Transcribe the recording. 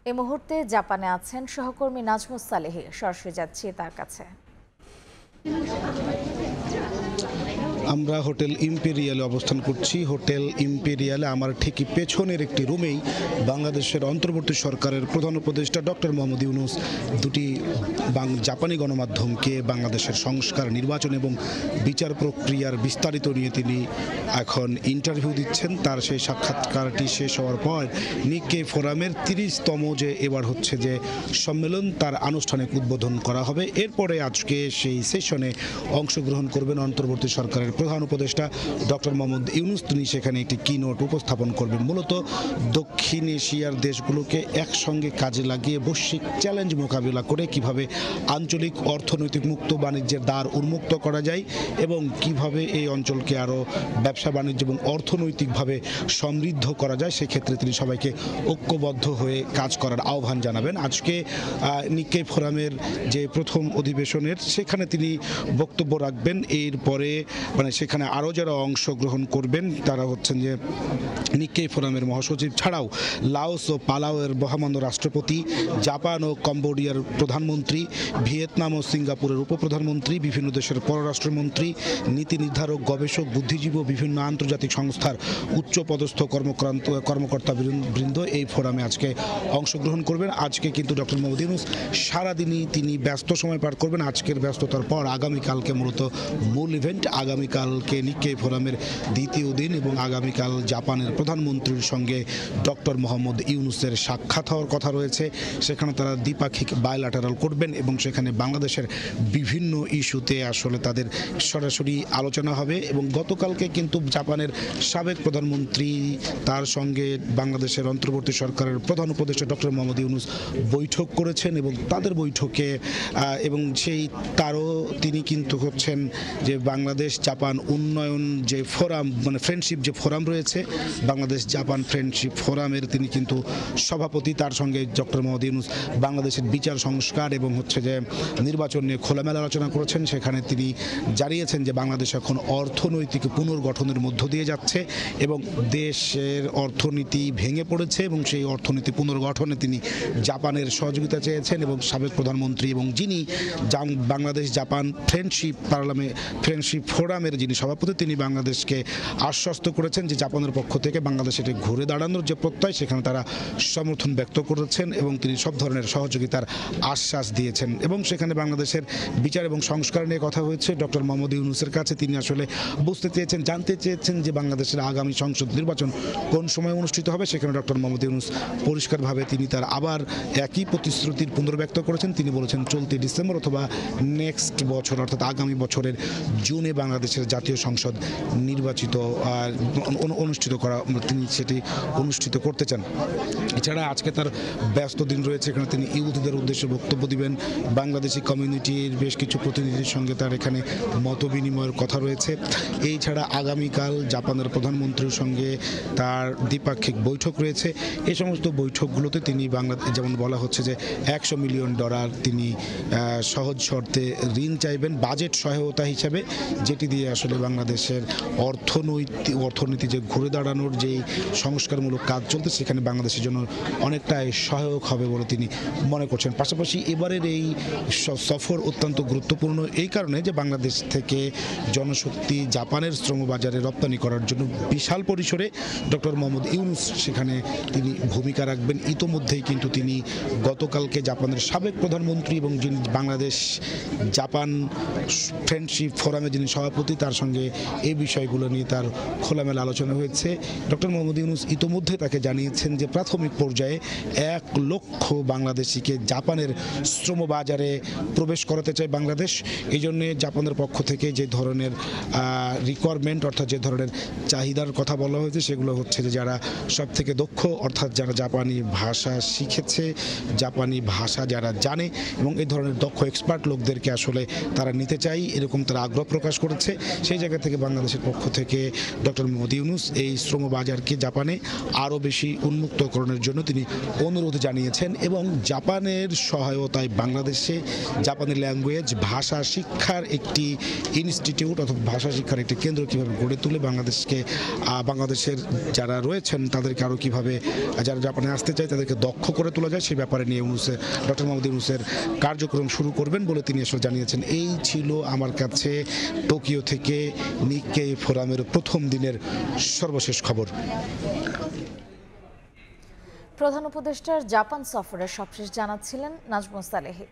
এই মুহূর্তে জাপানে আছেন সহকর্মী নাজমুস সালেহী। সরাসরি যাচ্ছি তার কাছে। আমরা হোটেল ইম্পেরিয়ালে অবস্থান করছি। হোটেল ইম্পেরিয়ালে আমার ঠিকই পেছনের একটি রুমেই বাংলাদেশের অন্তর্বর্তী সরকারের প্রধান উপদেষ্টা ডক্টর মোহাম্মদ ইউনূস দুটি জাপানি গণমাধ্যমকে বাংলাদেশের সংস্কার, নির্বাচন এবং বিচার প্রক্রিয়ার বিস্তারিত নিয়ে তিনি এখন ইন্টারভিউ দিচ্ছেন। তার সেই সাক্ষাৎকারটি শেষ হওয়ার পর নিক্কে ফোরামের 30তম যে এবার হচ্ছে যে সম্মেলন, তার আনুষ্ঠানিক উদ্বোধন করা হবে। এরপরে আজকে সেই সেশনে অংশগ্রহণ করবেন অন্তর্বর্তী সরকারের প্রধান উপদেষ্টা ডক্টর মোহাম্মদ ইউনূস। তিনি সেখানে একটি কিনোট উপস্থাপন করবেন। মূলত দক্ষিণ এশিয়ার দেশগুলোকে একসঙ্গে কাজে লাগিয়ে বৈশ্বিক চ্যালেঞ্জ মোকাবিলা করে কিভাবে আঞ্চলিক অর্থনৈতিক মুক্ত বাণিজ্যের দ্বার উন্মুক্ত করা যায় এবং কিভাবে এই অঞ্চলকে আরও ব্যবসা বাণিজ্য এবং অর্থনৈতিকভাবে সমৃদ্ধ করা যায়, সেক্ষেত্রে তিনি সবাইকে ঐক্যবদ্ধ হয়ে কাজ করার আহ্বান জানাবেন। আজকে নিক্কে ফোরামের যে প্রথম অধিবেশনের সেখানে তিনি বক্তব্য রাখবেন। এরপরে সেখানে আরও যারা অংশগ্রহণ করবেন তারা হচ্ছেন যে নিক্কে ফোরামের মহাসচিব ছাড়াও লাওস ও পালাওয়ের মহামান্য রাষ্ট্রপতি, জাপান ও কম্বোডিয়ার প্রধানমন্ত্রী, ভিয়েতনাম ও সিঙ্গাপুরের উপপ্রধানমন্ত্রী, বিভিন্ন দেশের পররাষ্ট্রমন্ত্রী, নীতি নির্ধারক, গবেষক, বুদ্ধিজীবী ও বিভিন্ন আন্তর্জাতিক সংস্থার উচ্চপদস্থ কর্মকর্তা বৃন্দ এই ফোরামে আজকে অংশগ্রহণ করবেন। আজকে কিন্তু ডক্টর মোহাম্মদ ইউনূস সারাদিনই তিনি ব্যস্ত সময় পার করবেন। আজকের ব্যস্ততার পর আগামীকালকে মূলত মূল ইভেন্ট। আগামীকালকে নিক্কে ফোরামের দ্বিতীয় দিন এবং আগামীকাল জাপানের প্রধানমন্ত্রীর সঙ্গে ডক্টর মোহাম্মদ ইউনূসের সাক্ষাৎ হওয়ার কথা রয়েছে। সেখানে তারা দ্বিপাক্ষিক বায়োল্যাটারাল করবেন এবং সেখানে বাংলাদেশের বিভিন্ন ইস্যুতে আসলে তাদের সরাসরি আলোচনা হবে। এবং গতকালকে কিন্তু জাপানের সাবেক প্রধানমন্ত্রী তার সঙ্গে বাংলাদেশের অন্তর্বর্তী সরকারের প্রধান উপদেষ্টা ডক্টর মোহাম্মদ ইউনূস বৈঠক করেছেন এবং তাদের বৈঠকে এবং তারও তিনি কিন্তু হচ্ছেন যে বাংলাদেশ জাপান উন্নয়ন যে ফোরাম, ফ্রেন্ডশিপ যে ফোরাম রয়েছে, বাংলাদেশ জাপান ফ্রেন্ডশিপ ফোরামের তিনি কিন্তু সভাপতি। তার সঙ্গে ডক্টর মোহাম্মদ ইউনূস বাংলাদেশের বিচার সংস্কার এবং হচ্ছে যে নির্বাচন নিয়ে খোলামেলা আলোচনা করেছেন। সেখানে তিনি জানিয়েছেন যে বাংলাদেশ এখন অর্থনৈতিক পুনর্গঠনের মধ্য দিয়ে যাচ্ছে এবং দেশের অর্থনীতি ভেঙে পড়েছে এবং সেই অর্থনীতি পুনর্গঠনে তিনি জাপানের সহযোগিতা চেয়েছেন। এবং সাবেক প্রধানমন্ত্রী এবং যিনি বাংলাদেশ জাপান ফ্রেন্ডশিপ ফোরামের যিনি সভাপতি, তিনি বাংলাদেশকে আশ্বস্ত করেছেন যে জাপানের পক্ষ থেকে বাংলাদেশে ঘুরে দাঁড়ানোর যে প্রত্যয় সেখানে তারা সমর্থন ব্যক্ত করেছেন এবং তিনি সব ধরনের সহযোগিতার আশ্বাস দিয়েছেন। এবং সেখানে বাংলাদেশের বিচার এবং সংস্কার নিয়ে কথা হয়েছে ডক্টর মোহাম্মদ ইউনূসের কাছে। তিনি আসলে জানতে চেয়েছেন যে বাংলাদেশের আগামী সংসদ নির্বাচন কোন সময় অনুষ্ঠিত হবে। সেখানে ডক্টর মোহাম্মদ ইউনূস পরিষ্কারভাবে তিনি তার আবার একই প্রতিশ্রুতির পুনর্ব্যক্ত করেছেন। তিনি বলেছেন চলতি ডিসেম্বর অথবা নেক্সট বছর অর্থাৎ আগামী বছরের জুনে বাংলাদেশের জাতীয় সংসদ অনুষ্ঠিত করা, তিনি সেটি অনুষ্ঠিত করতে চান। এছাড়া আজকে তার ব্যস্ত দিন রয়েছে। এখানে তিনি ইহুদিদের উদ্দেশ্যে বক্তব্য দিবেন। বাংলাদেশি কমিউনিটির বেশ কিছু প্রতিনিধির সঙ্গে তার এখানে মত বিনিময়ের কথা রয়েছে। এই ছাড়া আগামীকাল জাপানের প্রধানমন্ত্রীর সঙ্গে তার দ্বিপাক্ষিক বৈঠক রয়েছে। এই সমস্ত বৈঠকগুলোতে তিনি যেমন বলা হচ্ছে যে $100 মিলিয়ন তিনি সহজ শর্তে ঋণ চাইবেন বাজেট সহায়তা হিসাবে, যেটি দিয়ে আসলে বাংলাদেশের অর্থনীতি যে ঘুরে দাঁড়ানোর যেই সংস্কারমূলক কাজ চলতে সেখানে বাংলাদেশের জন্য অনেকটাই সহায়ক হবে বলে তিনি মনে করছেন। পাশাপাশি এবারের এই সফর অত্যন্ত গুরুত্বপূর্ণ এই কারণে যে বাংলাদেশ থেকে জনশক্তি জাপানের শ্রমবাজারে রপ্তানি করার জন্য বিশাল পরিসরে ডক্টর মোহাম্মদ ইউনূস সেখানে তিনি ভূমিকা রাখবেন। ইতোমধ্যেই কিন্তু তিনি গতকালকে জাপানের সাবেক প্রধানমন্ত্রী এবং যিনি বাংলাদেশ জাপান ফ্রেন্ডশিপ ফোরামে যিনি সভাপতি, তার সঙ্গে এই বিষয়গুলো নিয়ে তার খোলামেলা আলোচনা হয়েছে। ডক্টর মোহাম্মদ ইউনূস ইতোমধ্যে তাকে জানিয়েছেন যে প্রাথমিক পর্যায়ে 1 লক্ষ বাংলাদেশিকে জাপানের শ্রমবাজারে প্রবেশ করাতে চায় বাংলাদেশ। এই জন্যে জাপানের পক্ষ থেকে যে ধরনের রিকোয়ারমেন্ট অর্থাৎ যে ধরনের চাহিদার কথা বলা হয়েছে সেগুলো হচ্ছে যে যারা সব থেকে দক্ষ অর্থাৎ যারা জাপানি ভাষা শিখেছে, জাপানি ভাষা যারা জানে এবং এই ধরনের দক্ষ এক্সপার্ট লোকদেরকে আসলে তারা নিতে চায়, এরকম তারা আগ্রহ প্রকাশ করেছে। সেই জায়গা থেকে বাংলাদেশের পক্ষ থেকে ডক্টর মোহাম্মদ ইউনূস এই শ্রম বাজারকে জাপানে আরও বেশি উন্মুক্তকরণের জন্য তিনি অনুরোধ জানিয়েছেন এবং জাপানের সহায়তায় বাংলাদেশে জাপানি ল্যাঙ্গুয়েজ ভাষা শিক্ষার একটি ইনস্টিটিউট অথবা ভাষা শিক্ষার একটি কেন্দ্র কীভাবে গড়ে তুলে বাংলাদেশের যারা রয়েছেন তাদেরকে আরও কীভাবে যারা জাপানে আসতে চায় তাদেরকে দক্ষ করে তোলা যায় সেই ব্যাপারে নিয়ে ডক্টর মোহাম্মদ ইউনূসের কার্যক্রম শুরু করবেন বলে তিনি আসলে জানিয়েছেন। এই ছিল আমার কাছে টোকিও থেকে নিক্কেই ফোরামের প্রথম দিনের সর্বশেষ খবর। প্রধান উপদেষ্টার জাপান সফরের সবশেষ জানাচ্ছিলেন নাজমুস সালেহী।